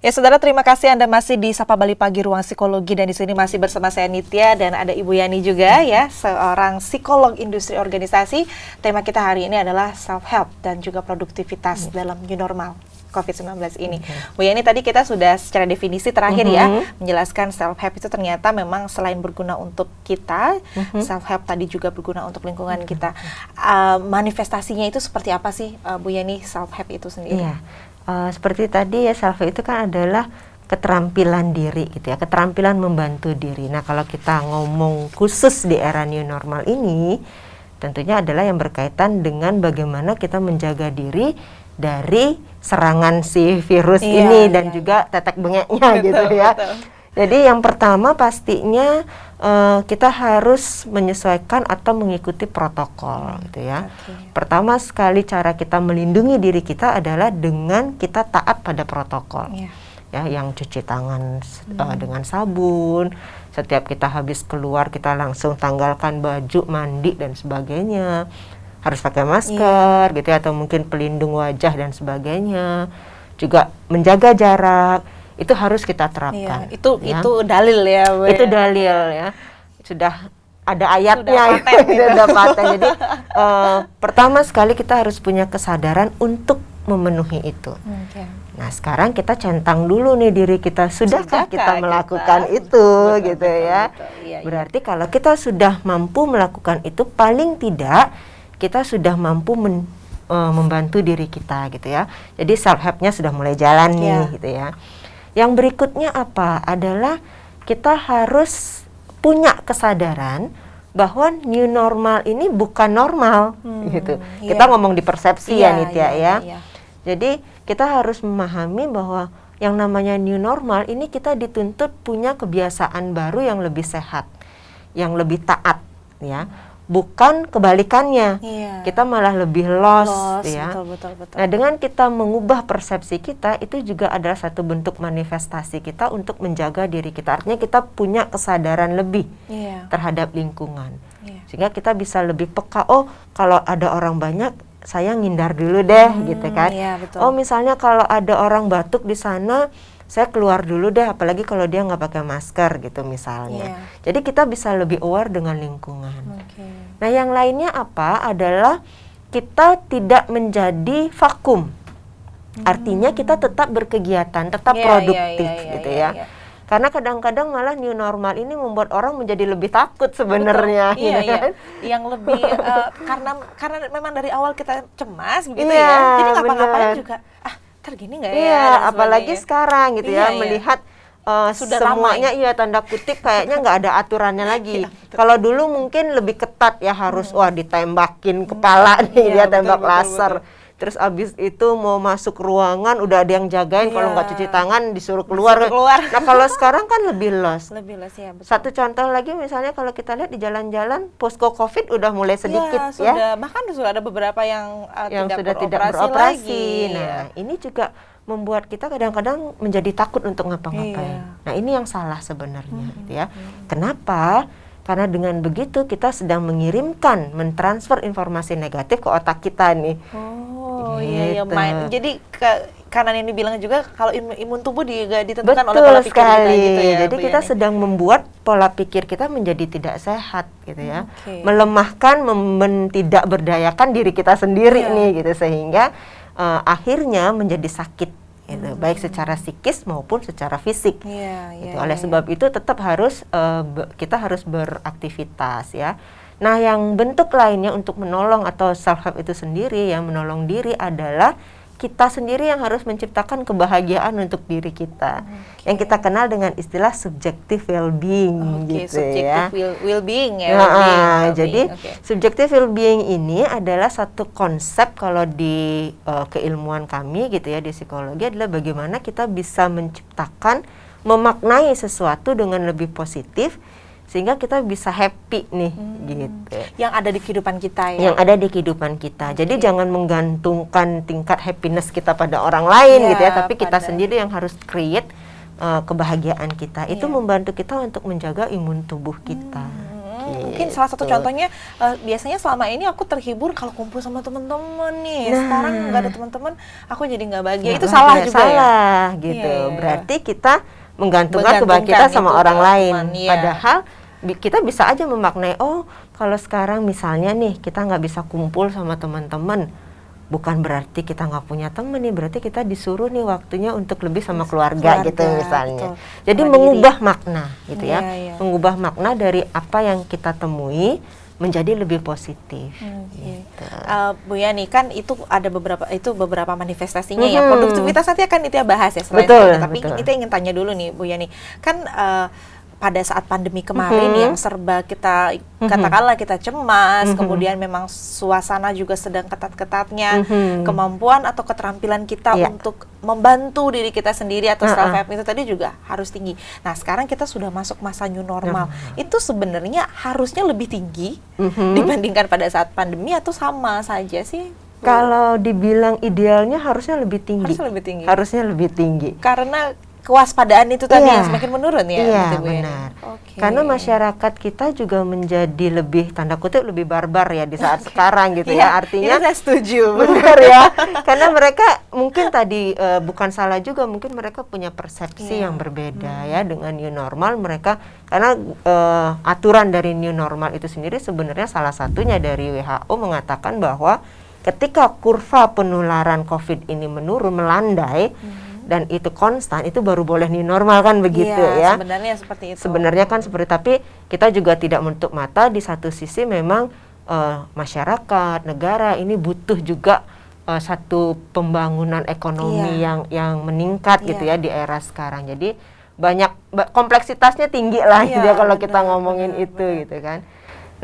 Ya saudara, terima kasih Anda masih di Sapa Bali Pagi Ruang Psikologi, dan di sini masih bersama saya Nitya dan ada Ibu Yani juga ya, seorang psikolog industri organisasi. Tema kita hari ini adalah self-help dan juga produktivitas dalam new normal COVID-19 ini. Bu Yani, tadi kita sudah secara definisi terakhir ya, menjelaskan self-help itu ternyata memang selain berguna untuk kita, self-help tadi juga berguna untuk lingkungan kita. Manifestasinya itu seperti apa sih Bu Yani, self-help itu sendiri? Iya. Seperti tadi ya, self-help itu kan adalah keterampilan diri gitu ya, keterampilan membantu diri. Nah, kalau kita ngomong khusus di era new normal ini, tentunya adalah yang berkaitan dengan bagaimana kita menjaga diri dari serangan si virus ini dan juga tetek bengeknya gitu ya. Jadi yang pertama pastinya kita harus menyesuaikan atau mengikuti protokol gitu ya. Pertama sekali cara kita melindungi diri kita adalah dengan kita taat pada protokol. Ya, yang cuci tangan dengan sabun, setiap kita habis keluar kita langsung tanggalkan baju, mandi dan sebagainya. Harus pakai masker gitu ya, atau mungkin pelindung wajah dan sebagainya. Juga menjaga jarak. Itu harus kita terapkan. Itu dalil ya, Bu. Itu dalil ya. Sudah ada ayatnya, sudah paten. Jadi pertama sekali kita harus punya kesadaran untuk memenuhi itu. Nah, sekarang kita centang dulu nih diri kita, sudahkah kita melakukan itu gitu ya. Berarti kalau kita sudah mampu melakukan itu, paling tidak kita sudah mampu membantu diri kita gitu ya. Jadi self-help-nya sudah mulai jalan nih gitu ya. Yang berikutnya apa? Adalah kita harus punya kesadaran bahwa new normal ini bukan normal gitu. Kita ngomong di persepsi ya Nitya ya. Jadi kita harus memahami bahwa yang namanya new normal ini kita dituntut punya kebiasaan baru yang lebih sehat, yang lebih taat ya. Bukan kebalikannya, kita malah lebih lost ya. Betul. Nah, dengan kita mengubah persepsi kita, itu juga adalah satu bentuk manifestasi kita untuk menjaga diri kita. Artinya kita punya kesadaran lebih terhadap lingkungan, sehingga kita bisa lebih peka. Oh, kalau ada orang banyak, saya ngindar dulu deh, gitu kan. Oh, misalnya kalau ada orang batuk di sana, saya keluar dulu deh, apalagi kalau dia nggak pakai masker gitu misalnya. Jadi kita bisa lebih aware dengan lingkungan. Nah, yang lainnya apa? Adalah kita tidak menjadi vakum. Artinya kita tetap berkegiatan, tetap produktif gitu ya. Karena kadang-kadang malah new normal ini membuat orang menjadi lebih takut sebenarnya. Yang lebih karena memang dari awal kita cemas begitu ya. Jadi ngapa-ngapain juga gini nggak ya? Apalagi sekarang gitu ya, melihat sudah semuanya tanda kutip kayaknya nggak ada aturannya lagi. Kalau dulu mungkin lebih ketat ya, harus ditembakin kepala nih ya, tembak laser. Terus abis itu mau masuk ruangan udah ada yang jagain, kalau nggak cuci tangan disuruh keluar. Nah, kalau sekarang kan lebih los. Ya, betul. Satu contoh lagi misalnya kalau kita lihat di jalan-jalan posko COVID udah mulai sedikit ya. Bahkan sudah ada beberapa yang sudah tidak beroperasi. Nah, ini juga membuat kita kadang-kadang menjadi takut untuk ngapa-ngapain. Nah, ini yang salah sebenarnya gitu ya. Kenapa? Karena dengan begitu kita sedang mentransfer informasi negatif ke otak kita nih. Jadi karena ini bilang juga kalau imun tubuh juga ditentukan oleh pola pikir kita gitu ya. Jadi kita sedang membuat pola pikir kita menjadi tidak sehat gitu ya. Melemahkan, tidak berdayakan diri kita sendiri nih gitu, sehingga akhirnya menjadi sakit gitu, baik secara psikis maupun secara fisik. Gitu. Oleh sebab itu tetap harus kita harus beraktivitas ya. Nah, yang bentuk lainnya untuk menolong atau self-help itu sendiri, yang menolong diri adalah kita sendiri yang harus menciptakan kebahagiaan untuk diri kita. Yang kita kenal dengan istilah subjective well-being gitu ya. Well-being ya. Jadi subjective well-being ini adalah satu konsep kalau di keilmuan kami gitu ya, di psikologi, adalah bagaimana kita bisa menciptakan, memaknai sesuatu dengan lebih positif sehingga kita bisa happy nih gitu. Yang ada di kehidupan kita ya. Yang ada di kehidupan kita. Jadi jangan menggantungkan tingkat happiness kita pada orang lain gitu ya, tapi kita sendiri yang harus create kebahagiaan kita. Itu membantu kita untuk menjaga imun tubuh kita. mungkin salah satu contohnya biasanya selama ini aku terhibur kalau kumpul sama teman-teman nih. Sekarang nggak ada teman-teman, aku jadi nggak bahagia. Itu salah juga salah gitu. Berarti kita menggantungkan kebahagiaan kita sama orang lain. Padahal kita bisa aja memaknai, oh kalau sekarang misalnya nih kita nggak bisa kumpul sama teman-teman, bukan berarti kita nggak punya teman nih, berarti kita disuruh nih waktunya untuk lebih sama keluarga gitu misalnya. Betul. Jadi mengubah makna gitu ya, mengubah makna dari apa yang kita temui menjadi lebih positif. Gitu. Bu Yani, kan itu ada beberapa manifestasinya ya. Produktivitas nanti akan Nitya bahas ya selain itu. Tapi Nitya ingin tanya dulu nih Bu Yani, kan pada saat pandemi kemarin yang serba kita katakanlah kita cemas, kemudian memang suasana juga sedang ketat-ketatnya, kemampuan atau keterampilan kita untuk membantu diri kita sendiri atau self help itu tadi juga harus tinggi. Nah sekarang kita sudah masuk masa new normal, itu sebenarnya harusnya lebih tinggi dibandingkan pada saat pandemi atau sama saja sih? Kalau dibilang idealnya harusnya lebih tinggi. Harusnya lebih tinggi. Karena kewaspadaan itu tadi yang semakin menurun ya. Iya benar. Karena masyarakat kita juga menjadi lebih tanda kutip lebih barbar ya di saat sekarang gitu ya. Artinya saya setuju. Benar ya. Karena mereka mungkin tadi bukan salah juga, mungkin mereka punya persepsi yang berbeda ya dengan new normal mereka. Karena aturan dari new normal itu sendiri sebenarnya salah satunya dari WHO mengatakan bahwa ketika kurva penularan COVID ini menurun melandai dan itu konstan, itu baru boleh new normal kan begitu ya. Sebenarnya seperti itu. Sebenarnya kan seperti, tapi kita juga tidak menutup mata di satu sisi memang masyarakat, negara ini butuh juga satu pembangunan ekonomi yang meningkat gitu ya di era sekarang. Jadi banyak kompleksitasnya tinggi lah gitu ya kalau kita ngomongin itu gitu kan.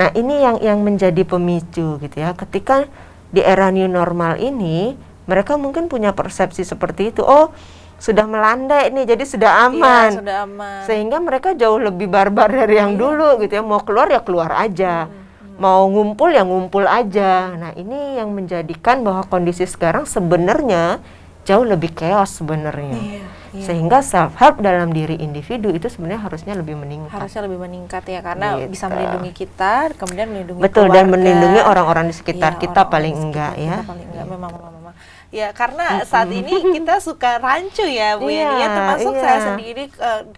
Nah, ini yang menjadi pemicu gitu ya. Ketika di era new normal ini mereka mungkin punya persepsi seperti itu. Oh, sudah melandai nih, jadi sudah aman. Iya, sudah aman. Sehingga mereka jauh lebih barbar dari yang dulu gitu ya. Mau keluar ya keluar aja. Mau ngumpul ya ngumpul aja. Nah, ini yang menjadikan bahwa kondisi sekarang sebenarnya jauh lebih chaos sebenarnya. Sehingga self help dalam diri individu itu sebenarnya harusnya lebih meningkat. Harusnya lebih meningkat ya, karena bisa melindungi kita, kemudian melindungi keluarga. Dan melindungi orang-orang di sekitar kita paling enggak ya. Memang. Ya, karena saat ini kita suka rancu ya Bu Yani ya, termasuk saya sendiri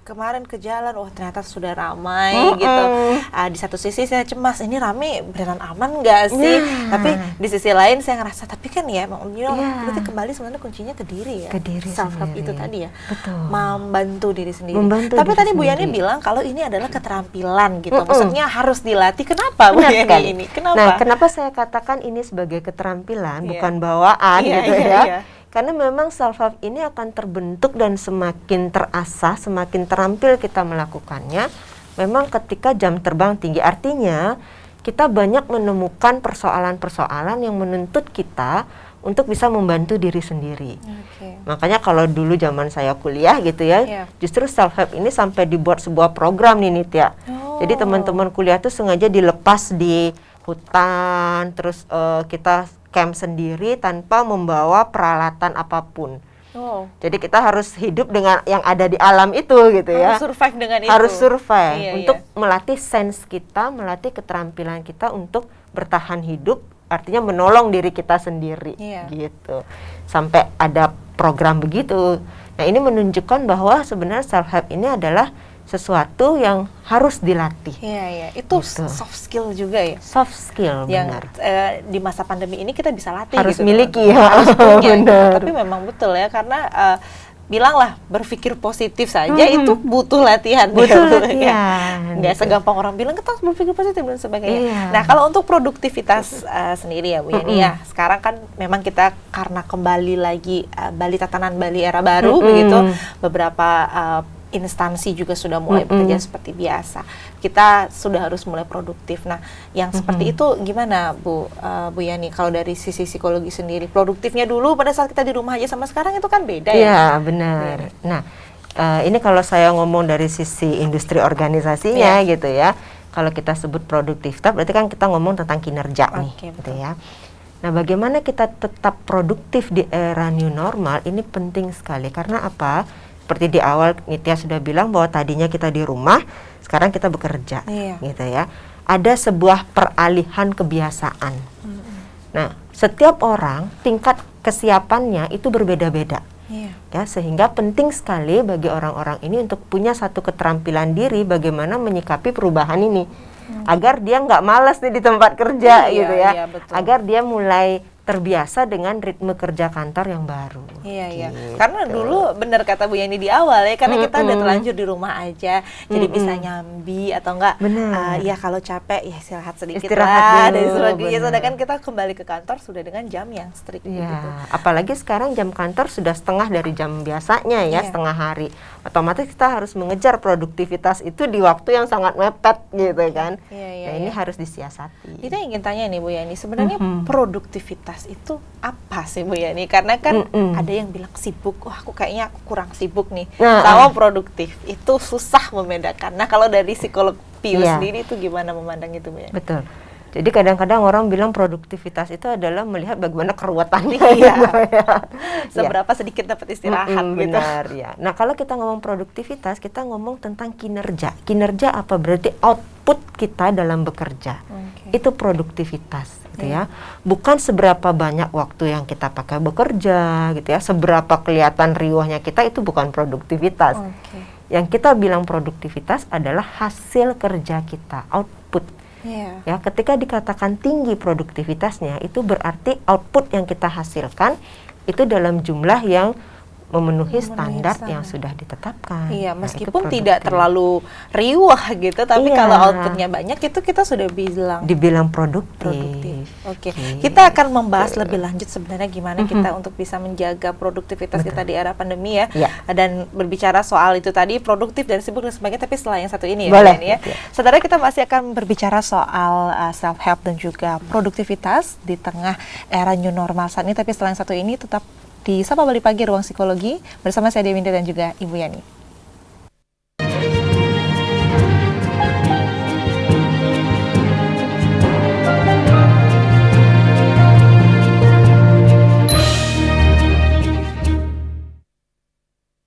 kemarin ke jalan, wah ternyata sudah ramai gitu. Di satu sisi saya cemas, ini ramai beneran aman nggak sih? Tapi di sisi lain saya ngerasa, tapi kan ya berarti kembali sebenarnya kuncinya ke diri ya. Ke diri self help itu tadi ya. Betul. Membantu diri sendiri. Tapi tadi Bu Yani bilang kalau ini adalah keterampilan gitu. Maksudnya harus dilatih. Kenapa Bu Yani ini? Kenapa? Nah, kenapa saya katakan ini sebagai keterampilan bukan bawaan gitu ya. Karena memang self help ini akan terbentuk dan semakin terasah, semakin terampil kita melakukannya memang ketika jam terbang tinggi. Artinya kita banyak menemukan persoalan-persoalan yang menuntut kita untuk bisa membantu diri sendiri. Makanya kalau dulu zaman saya kuliah gitu ya, justru self help ini sampai dibuat sebuah program nih Nitya. Jadi teman-teman kuliah tuh sengaja dilepas di hutan, terus kita camp sendiri tanpa membawa peralatan apapun. Jadi kita harus hidup dengan yang ada di alam itu gitu ya. Harus survive dengan itu. Harus survive untuk melatih sense kita, melatih keterampilan kita untuk bertahan hidup, artinya menolong diri kita sendiri gitu. Sampai ada program begitu. Nah, ini menunjukkan bahwa sebenarnya self help ini adalah sesuatu yang harus dilatih. Itu gitu. Soft skill juga ya. Soft skill yang benar. Di masa pandemi ini kita bisa latih. Harus gitu, miliki ya. Harus punya, gitu. Tapi memang betul ya, karena bilanglah berpikir positif saja itu butuh latihan. Nggak segampang orang bilang kita harus berpikir positif dan sebagainya. Nah, kalau untuk produktivitas sendiri ya Bu Yani ya, sekarang kan memang kita karena kembali lagi Bali tatanan Bali era baru begitu, beberapa instansi juga sudah mulai bekerja seperti biasa. Kita sudah harus mulai produktif. Nah, yang seperti itu gimana Bu Yani? Kalau dari sisi psikologi sendiri, produktifnya dulu pada saat kita di rumah aja sama sekarang itu kan beda ya? Iya, benar. Nah, ini kalau saya ngomong dari sisi industri organisasinya gitu ya. Kalau kita sebut produktivitas, berarti kan kita ngomong tentang kinerja nih, gitu ya. Nah, bagaimana kita tetap produktif di era new normal ini penting sekali. Karena apa? Seperti di awal Nitya sudah bilang bahwa tadinya kita di rumah, sekarang kita bekerja, gitu ya. ada sebuah peralihan kebiasaan. Nah, setiap orang tingkat kesiapannya itu berbeda-beda. Ya, sehingga penting sekali bagi orang-orang ini untuk punya satu keterampilan diri bagaimana menyikapi perubahan ini, agar dia nggak malas nih di tempat kerja gitu ya, agar dia mulai terbiasa dengan ritme kerja kantor yang baru. Iya. Karena dulu benar kata Bu Yani di awal ya, karena kita udah terlanjur di rumah aja, jadi bisa nyambi atau enggak. Ya kalau capek ya istirahat sedikit lah dan sebagainya. Sedangkan kita kembali ke kantor sudah dengan jam yang strict gitu. Apalagi sekarang jam kantor sudah setengah dari jam biasanya ya, setengah hari. Otomatis kita harus mengejar produktivitas itu di waktu yang sangat mepet gitu kan. Nah, ini harus disiasati. Kita ingin tanya nih Bu Yani, sebenarnya produktivitas itu apa sih Bu Yani? Karena kan ada yang bilang sibuk, wah kayaknya aku kurang sibuk nih. Sama produktif itu susah membedakan. Nah kalau dari psikolog Pius sendiri itu gimana memandang itu Bu Yani? Betul. Jadi kadang-kadang orang bilang produktivitas itu adalah melihat bagaimana keruwetannya. Seberapa sedikit dapat istirahat gitu. Benar ya. Nah kalau kita ngomong produktivitas, kita ngomong tentang kinerja. Kinerja apa? Berarti output kita dalam bekerja. Itu produktivitas gitu ya. Bukan seberapa banyak waktu yang kita pakai bekerja gitu ya. Seberapa kelihatan riuhnya kita, itu bukan produktivitas. Yang kita bilang produktivitas adalah hasil kerja kita, output. Ya, ketika dikatakan tinggi produktivitasnya, itu berarti output yang kita hasilkan itu dalam jumlah yang memenuhi standar yang sudah ditetapkan. Iya, meskipun tidak terlalu riuh gitu, tapi kalau outputnya banyak itu kita sudah dibilang produktif. Kita akan membahas lebih lanjut sebenarnya gimana kita untuk bisa menjaga produktivitas kita di era pandemi ya. Dan berbicara soal itu tadi, produktif dan sibuk dan sebagainya, tapi setelah yang satu ini ya. Saudara, kita masih akan berbicara soal self help dan juga produktivitas di tengah era new normal saat ini, tapi setelah yang satu ini tetap di Sapa Bali Pagi Ruang Psikologi bersama saya Dewi Indah dan juga Ibu Yani.